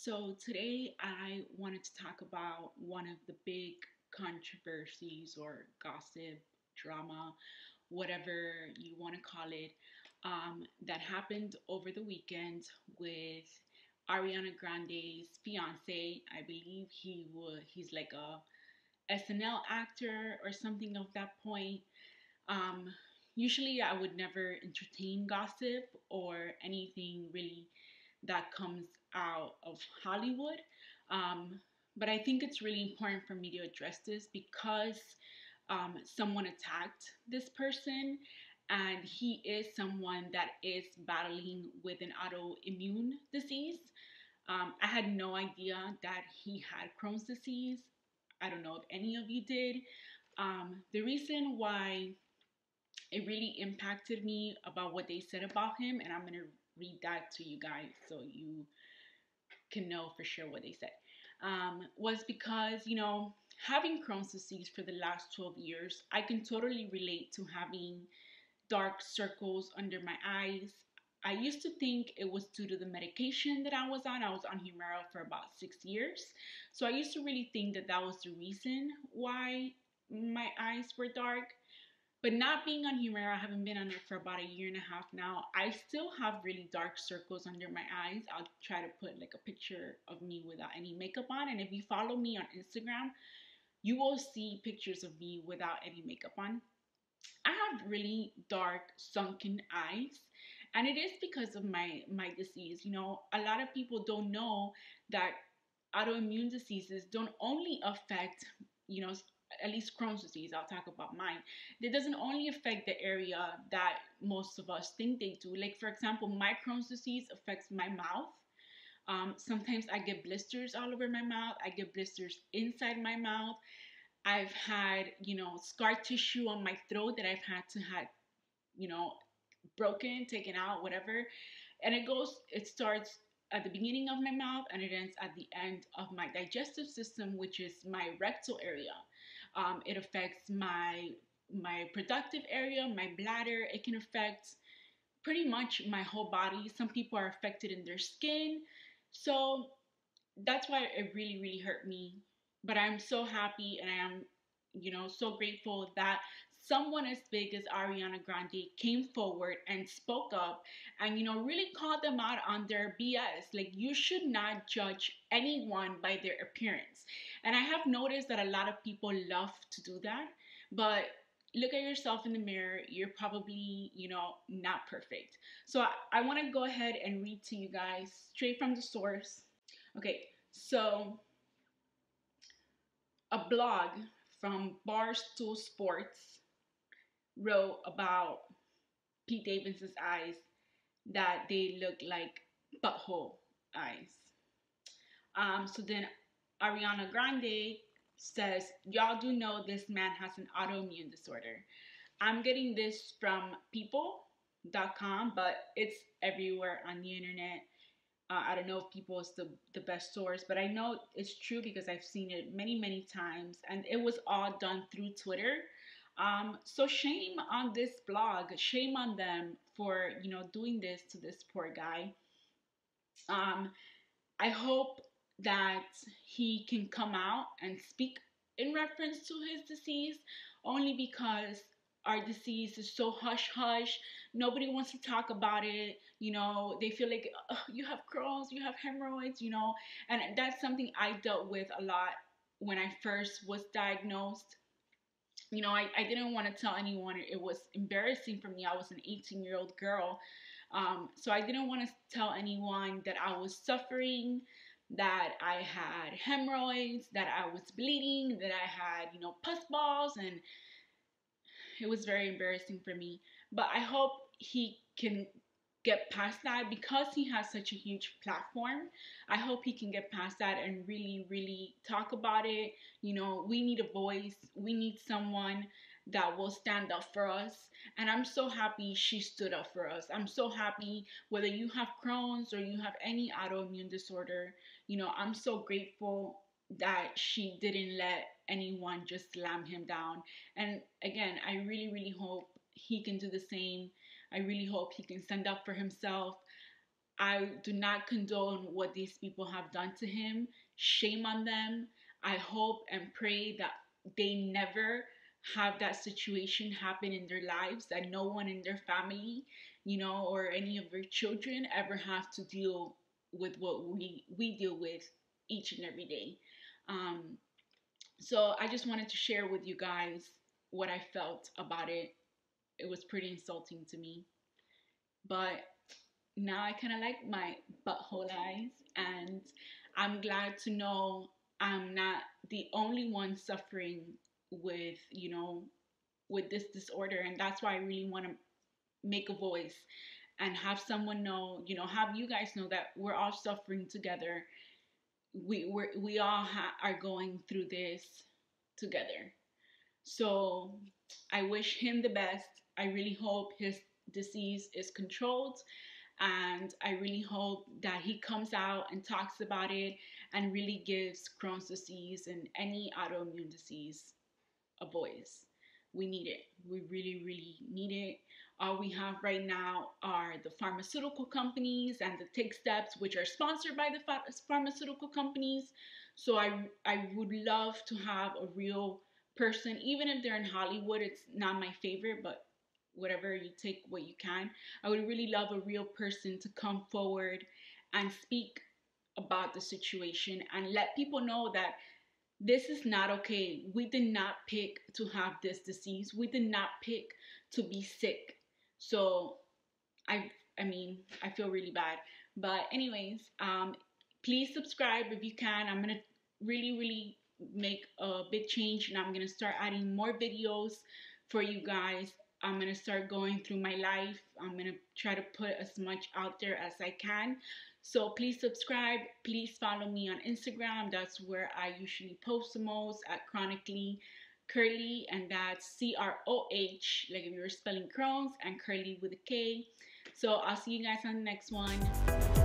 So today I wanted to talk about one of the big controversies or gossip, drama, whatever you want to call it, that happened over the weekend with Ariana Grande's fiance. I believe he's like a SNL actor or something of that point. Um, Usually I would never entertain gossip or anything really that comes out of Hollywood. Um, but I think it's really important for me to address this because someone attacked this person, and he is someone that is battling with an autoimmune disease. I had no idea that he had Crohn's disease. I don't know if any of you did. The reason why it really impacted me about what they said about him, and I'm going to read that to you guys so you can know for sure what they said, was because, having Crohn's disease for the last 12 years, I can totally relate to having dark circles under my eyes. I used to think it was due to the medication that I was on. I was on Humira for about 6 years. So I used to really think that that was the reason why my eyes were dark. But not being on Humira, I haven't been on it for about a year and a half now. I still have really dark circles under my eyes. I'll try to put like a picture of me without any makeup on. And if you follow me on Instagram, you will see pictures of me without any makeup on. I have really dark sunken eyes, and it is because of my disease. A lot of people don't know that autoimmune diseases don't only affect, you know, at least Crohn's disease, I'll talk about mine. It doesn't only affect the area that most of us think they do. Like, for example, my Crohn's disease affects my mouth. Sometimes I get blisters all over my mouth. I get blisters inside my mouth. I've had, scar tissue on my throat that I've had to have, you know, broken, taken out, whatever. And it starts at the beginning of my mouth and it ends at the end of my digestive system, which is my rectal area. It affects my productive area, my bladder. It can affect pretty much my whole body. Some people are affected in their skin. So that's why it really, really hurt me. But I'm so happy and I am, so grateful that someone as big as Ariana Grande came forward and spoke up and, really called them out on their BS. Like, you should not judge anyone by their appearance. And I have noticed that a lot of people love to do that, but look at yourself in the mirror. You're probably, not perfect. So I want to go ahead and read to you guys straight from the source. Okay, so a blog from Barstool Sports wrote about Pete Davidson's eyes that they look like butthole eyes. So then Ariana Grande says, y'all do know this man has an autoimmune disorder. I'm getting this from people.com, but it's everywhere on the internet. I don't know if People is the best source, but I know it's true because I've seen it many, many times. And it was all done through Twitter. So shame on this blog. Shame on them for, doing this to this poor guy. I hope that he can come out and speak in reference to his disease, only because our disease is so hush hush. Nobody wants to talk about it. They feel like, you have Crohn's, you have hemorrhoids, and that's something I dealt with a lot when I first was diagnosed. I didn't want to tell anyone. It was embarrassing for me. I was an 18-year-old girl. So I didn't want to tell anyone that I was suffering, that I had hemorrhoids, that I was bleeding, that I had, pus balls, and it was very embarrassing for me. But I hope he can get past that because he has such a huge platform. I hope he can get past that and really, really talk about it. We need a voice. We need someone that will stand up for us. And I'm so happy she stood up for us. I'm so happy whether you have Crohn's or you have any autoimmune disorder. I'm so grateful that she didn't let anyone just slam him down. And again, I really, really hope he can do the same. I really hope he can stand up for himself. I do not condone what these people have done to him. Shame on them. I hope and pray that they never have that situation happen in their lives, that no one in their family, or any of their children ever have to deal with what we deal with each and every day. Um, so I just wanted to share with you guys what I felt about it. It was pretty insulting to me. But now I kind of like my butthole eyes, and I'm glad to know I'm not the only one suffering with, with this disorder. And that's why I really want to make a voice and have someone know, have you guys know that we're all suffering together. We all are going through this together. So I wish him the best. I really hope his disease is controlled, and I really hope that he comes out and talks about it and really gives Crohn's disease and any autoimmune disease a voice. We need it. We really, really need it. All we have right now are the pharmaceutical companies and the Take Steps, which are sponsored by the pharmaceutical companies. So I would love to have a real person, even if they're in Hollywood. It's not my favorite, but whatever, you take what you can. I would really love a real person to come forward and speak about the situation and let people know that this is not okay. We did not pick to have this disease. We did not pick to be sick. So I feel really bad. But anyways, please subscribe if you can. I'm gonna really, really make a big change, and I'm gonna start adding more videos for you guys. I'm gonna start going through my life. I'm gonna try to put as much out there as I can. So please subscribe. Please follow me on Instagram. That's where I usually post the most, at Chronically Curly, and that's CROH, like if you were spelling Crohn's, and Curly with a K. So I'll see you guys on the next one.